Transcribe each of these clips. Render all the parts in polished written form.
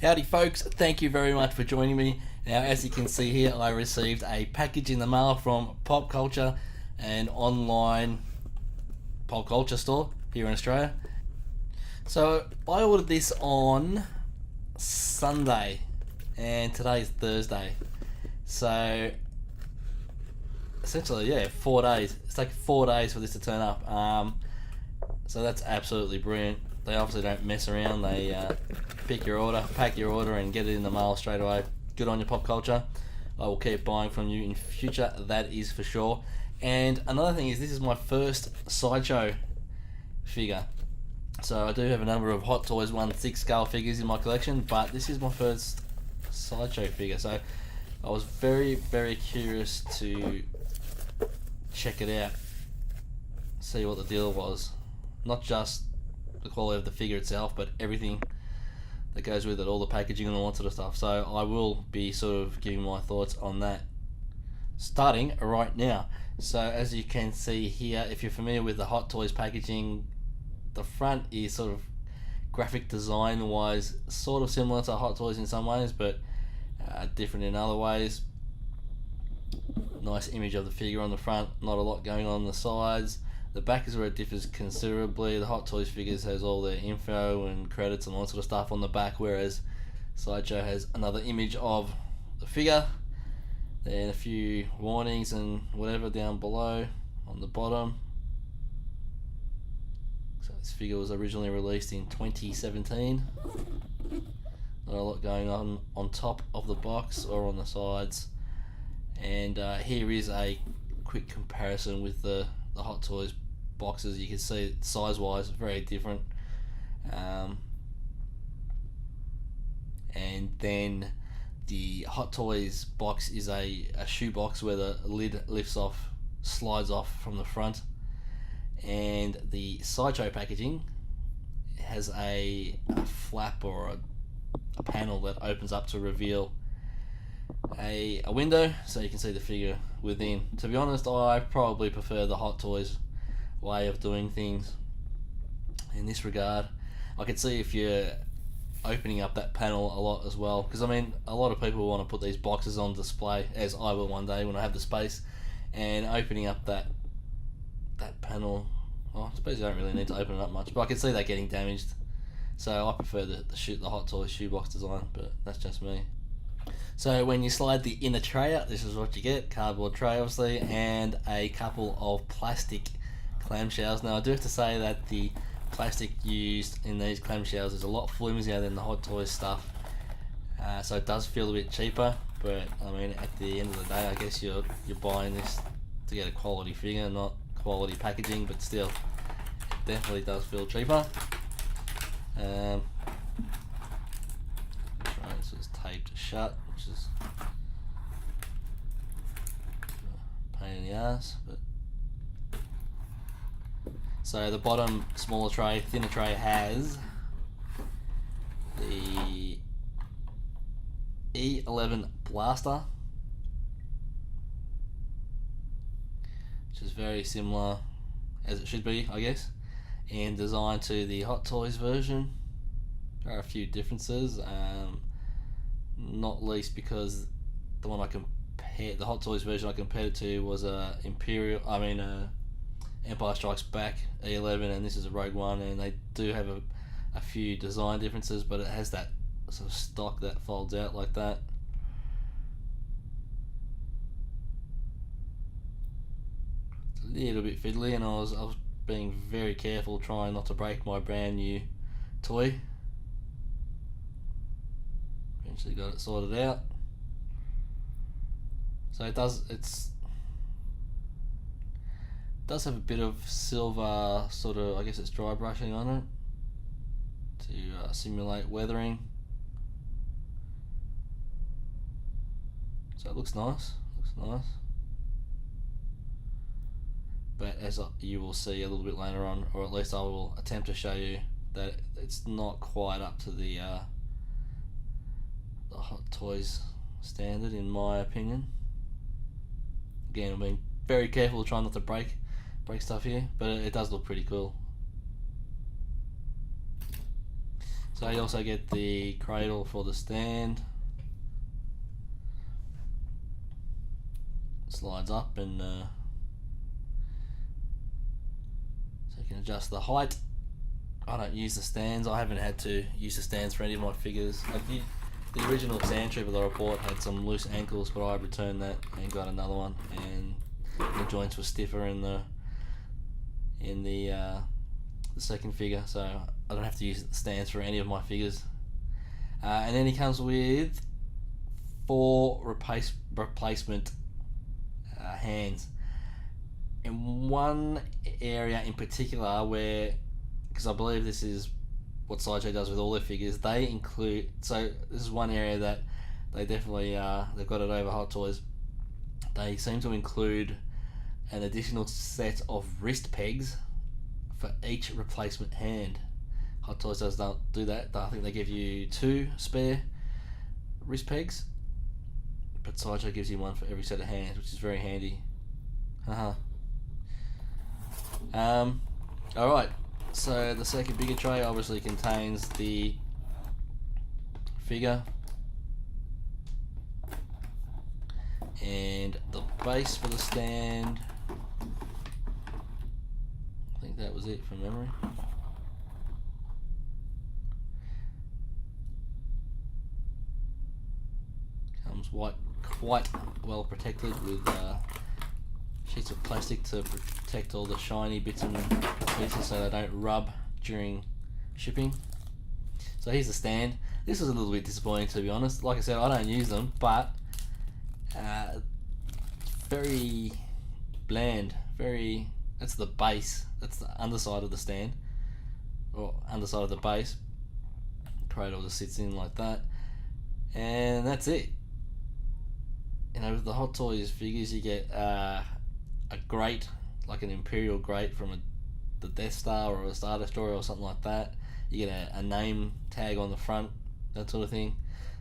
Howdy folks, thank you very much for joining me. Now as you can see here, I received a package in the mail from Pop Culture, an online pop culture store here in Australia. So I ordered this on Sunday and today's Thursday. So essentially, yeah, 4 days. It's taken 4 days for this to turn up. So that's absolutely brilliant. They obviously don't mess around. They pick your order, pack your order, and get it in the mail straight away. Good on your Pop Culture. I will keep buying from you in future, that is for sure. And another thing is, this is my first Sideshow figure. So I do have a number of Hot Toys 1/6 scale figures in my collection, but this is my first Sideshow figure. So I was very, very curious to check it out, see what the deal was. Not just the quality of the figure itself, but everything that goes with it, all the packaging and all that sort of stuff. So I will be sort of giving my thoughts on that starting right now. So as you can see here, if you're familiar with the Hot Toys packaging, the front is sort of graphic design wise sort of similar to Hot Toys in some ways, but different in other ways. Nice image of the figure on the front, not a lot going on the sides. The back is where it differs considerably. The Hot Toys figures has all their info and credits and all that sort of stuff on the back, whereas Sideshow has another image of the figure and a few warnings and whatever down below on the bottom. So this figure was originally released in 2017. Not a lot going on top of the box or on the sides. And here is a quick comparison with the Hot Toys boxes. You can see size wise very different, and then the Hot Toys box is a shoe box where the lid slides off from the front, and the Sideshow packaging has a flap or a panel that opens up to reveal a window so you can see the figure within. To be honest, I probably prefer the Hot Toys way of doing things in this regard. I could see if you're opening up that panel a lot as well, because I mean a lot of people want to put these boxes on display, as I will one day when I have the space, and opening up that panel, well, I suppose you don't really need to open it up much, but I can see that getting damaged. So I prefer the Hot Toys shoebox design, but that's just me. So when you slide the inner tray out, this is what you get: cardboard tray obviously, and a couple of plastic clamshells. Now I do have to say that the plastic used in these clamshells is a lot flimsier than the Hot Toys stuff, so it does feel a bit cheaper, but I mean at the end of the day I guess you're buying this to get a quality figure, not quality packaging, but still it definitely does feel cheaper. This is taped shut, which is a pain in the ass, but so the bottom smaller tray, thinner tray has the E11 blaster, which is very similar as it should be, I guess, in design to the Hot Toys version. There are a few differences, not least because the Hot Toys version I compared it to was Empire Strikes Back E11, and this is a Rogue One, and they do have a few design differences, but it has that sort of stock that folds out like that. It's a little bit fiddly, and I was being very careful trying not to break my brand new toy. Eventually got it sorted out. So it does have a bit of silver sort of, I guess it's dry brushing on it to simulate weathering. So it looks nice, But as you will see a little bit later on, or at least I will attempt to show you, that it's not quite up to the Hot Toys standard in my opinion. Again, I'm being very careful trying not to break stuff here, but it does look pretty cool. So you also get the cradle for the stand. Slides up, and so you can adjust the height. I don't use the stands. I haven't had to use the stands for any of my figures. I did. The original Sand Trooper that I bought had some loose ankles, but I returned that and got another one, and the joints were stiffer in the second figure, so I don't have to use stands for any of my figures. And then he comes with 4 replacement hands. In one area in particular, where, because I believe this is what Sideshow does with all their figures, they include, so this is one area that they definitely they've got it over Hot Toys. They seem to include an additional set of wrist pegs for each replacement hand. Hot Toys does not do that. I think they give you 2 spare wrist pegs, but Sideshow gives you 1 for every set of hands, which is very handy. Alright, so the second bigger tray obviously contains the figure and the base for the stand. I think that was it from memory. Comes quite well protected with sheets of plastic to protect all the shiny bits and pieces so they don't rub during shipping. So here's the stand. This is a little bit disappointing, to be honest. Like I said, I don't use them, but very bland. That's the base. That's the underside of the stand, or underside of the base. Cradle just sits in like that, and that's it. You know, with the Hot Toys figures, you get a grate, like an Imperial grate from the Death Star or a Star Destroyer or something like that. You get a name tag on the front, that sort of thing.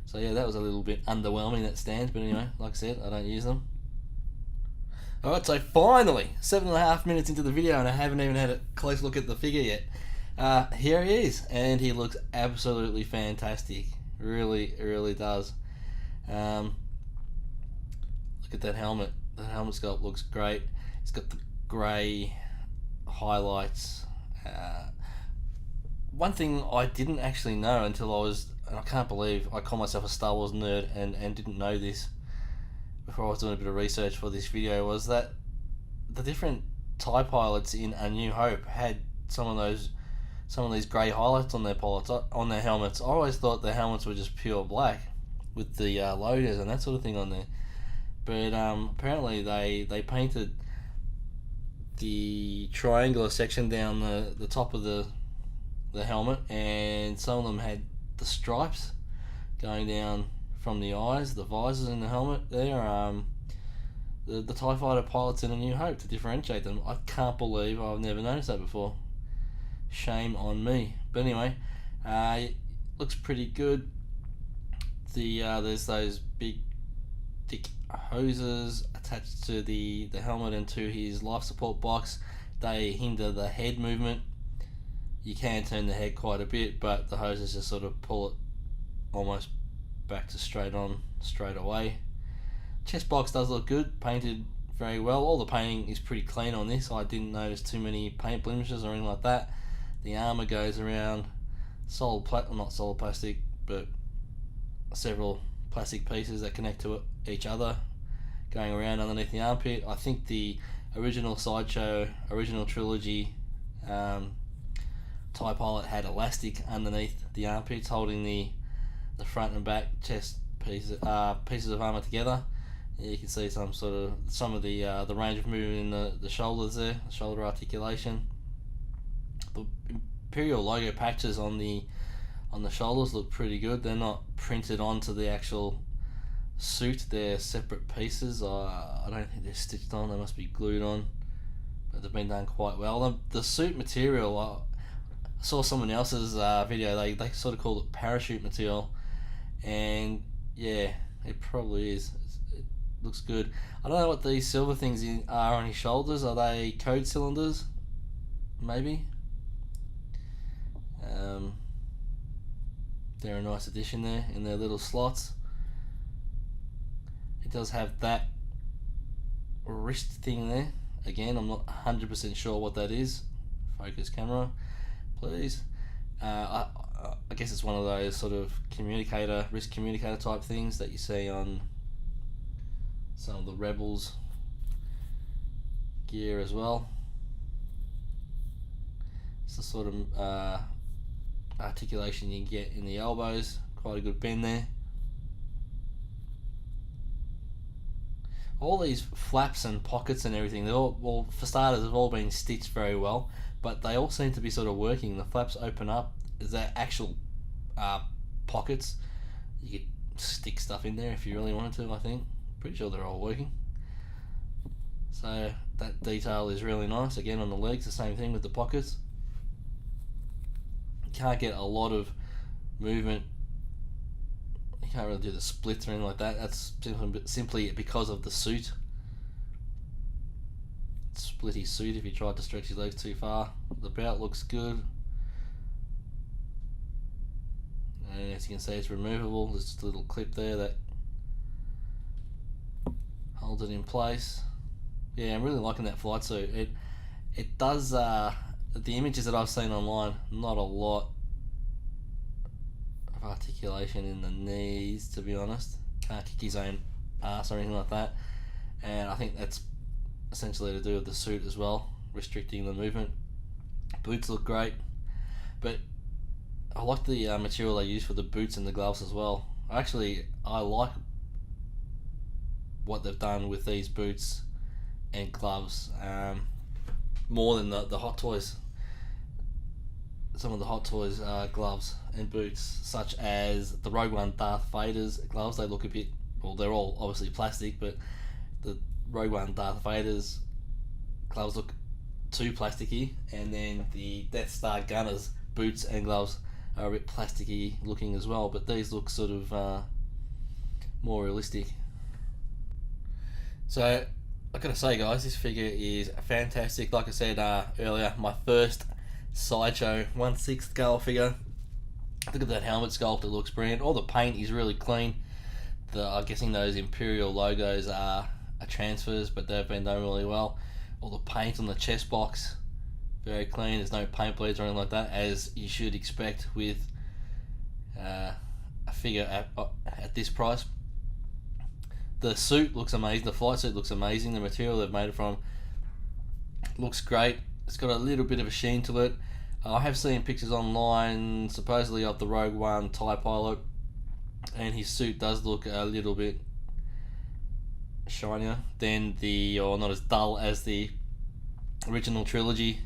So yeah, that was a little bit underwhelming, that stand, but anyway, like I said, I don't use them. Alright, so finally, 7.5 minutes into the video and I haven't even had a close look at the figure yet. Here he is, and he looks absolutely fantastic. Really does. Look at that helmet. The helmet sculpt looks great. It's got the grey highlights. One thing I didn't actually know until I can't believe I call myself a Star Wars nerd and didn't know this before I was doing a bit of research for this video, was that the different TIE pilots in A New Hope had some of these grey highlights on their helmets. I always thought their helmets were just pure black with the logos and that sort of thing on there. But apparently they painted the triangular section down the top of the helmet, and some of them had the stripes going down from the eyes, the visors in the helmet there. The TIE fighter pilots in A New Hope, to differentiate them. I can't believe I've never noticed that before. Shame on me. But anyway, it looks pretty good. There's those big thick hoses attached to the helmet and to his life support box. They hinder the head movement. You can turn the head quite a bit, but the hoses just sort of pull it almost back to straight away. Chest box does look good, painted very well. All the painting is pretty clean on this. I didn't notice too many paint blemishes or anything like that. The armor goes around not solid plastic, but several plastic pieces that connect to each other going around underneath the armpit. I think the original Sideshow, original trilogy TIE pilot had elastic underneath the armpits holding the front and back chest pieces of armor together. You can see some of the range of movement in the shoulders there, shoulder articulation. The Imperial logo patches on the shoulders look pretty good. They're not printed onto the actual suit, they're separate pieces. I don't think they're stitched on, they must be glued on, but they've been done quite well. The suit material, I saw someone else's video, they sort of called it parachute material, and yeah, it probably is. It looks good. I don't know what these silver things are on his shoulders. Are they code cylinders? Maybe. They're a nice addition there in their little slots. It does have that wrist thing there. Again, I'm not 100% sure what that is. Focus camera, please. I guess it's one of those sort of wrist communicator type things that you see on some of the Rebels gear as well. It's the sort of articulation you get in the elbows. Quite a good bend there. All these flaps and pockets and everything, they're all, well, for starters, have all been stitched very well, but they all seem to be sort of working. The flaps open up. Is that actual pockets? You could stick stuff in there if you really wanted to, I think. Pretty sure they're all working. So that detail is really nice. Again, on the legs, the same thing with the pockets. You can't get a lot of movement. You can't really do the splits or anything like that. That's simply because of the suit. Splitty suit if you tried to stretch your legs too far. The belt looks good. And as you can see, it's removable. There's just a little clip there that holds it in place. Yeah, I'm really liking that flight suit. It does, the images that I've seen online, not a lot of articulation in the knees, to be honest. Can't kick his own ass or anything like that. And I think that's essentially to do with the suit as well, restricting the movement. Boots look great, but I like the material they use for the boots and the gloves as well. I like what they've done with these boots and gloves more than the Hot Toys. Some of the Hot Toys gloves and boots, such as the Rogue One Darth Vader's gloves, they look a bit, well, they're all obviously plastic, but the Rogue One Darth Vader's gloves look too plasticky, and then the Death Star Gunner's boots and gloves are a bit plasticky looking as well, but these look sort of more realistic. So I gotta say, guys, this figure is fantastic. Like I said earlier, my first Sideshow 1/6 scale figure. Look at that helmet sculpt, it looks brilliant. All the paint is really clean. I'm guessing those Imperial logos are transfers, but they've been done really well. All the paint on the chest box, very clean. There's no paint bleeds or anything like that, as you should expect with a figure at this price. The suit looks amazing. The flight suit looks amazing. The material they've made it from looks great. It's got a little bit of a sheen to it. I have seen pictures online, supposedly of the Rogue One TIE pilot, and his suit does look a little bit shinier than or not as dull as the original trilogy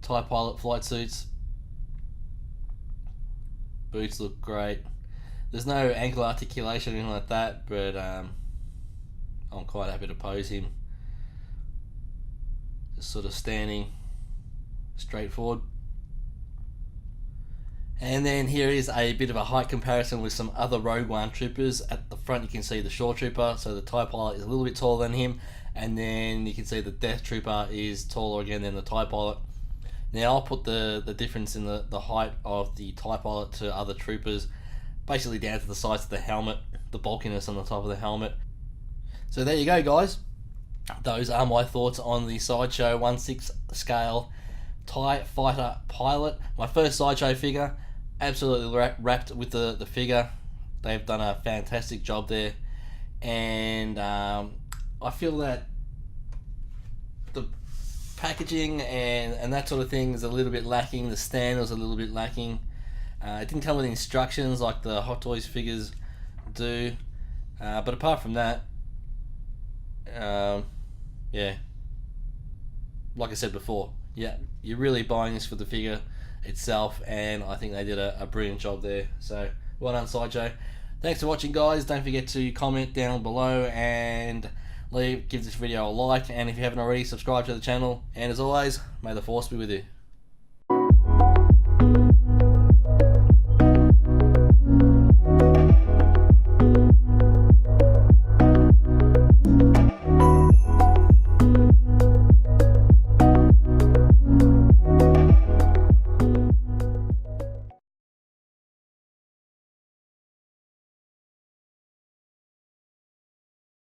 TIE pilot flight suits. Boots look great. There's no ankle articulation or anything like that, but I'm quite happy to pose him just sort of standing straight forward. And then here is a bit of a height comparison with some other Rogue One troopers. At the front you can see the Shore Trooper, so the TIE pilot is a little bit taller than him, and then you can see the Death Trooper is taller again than the TIE pilot. Now I'll put the difference in the height of the TIE pilot to other troopers basically down to the size of the helmet, the bulkiness on the top of the helmet. So there you go, guys. Those are my thoughts on the Sideshow 1/6 scale TIE Fighter pilot. My first Sideshow figure. Absolutely wrapped with the figure. They've done a fantastic job there, and I feel that the packaging and that sort of thing is a little bit lacking. The stand was a little bit lacking. It didn't come with instructions like the Hot Toys figures do, but apart from that, yeah, like I said before, yeah, you're really buying this for the figure itself, and I think they did a brilliant job there. So well done, Sideshow. Thanks for watching, guys. Don't forget to comment down below and give this video a like, and if you haven't already, subscribe to the channel, and as always, may the force be with you.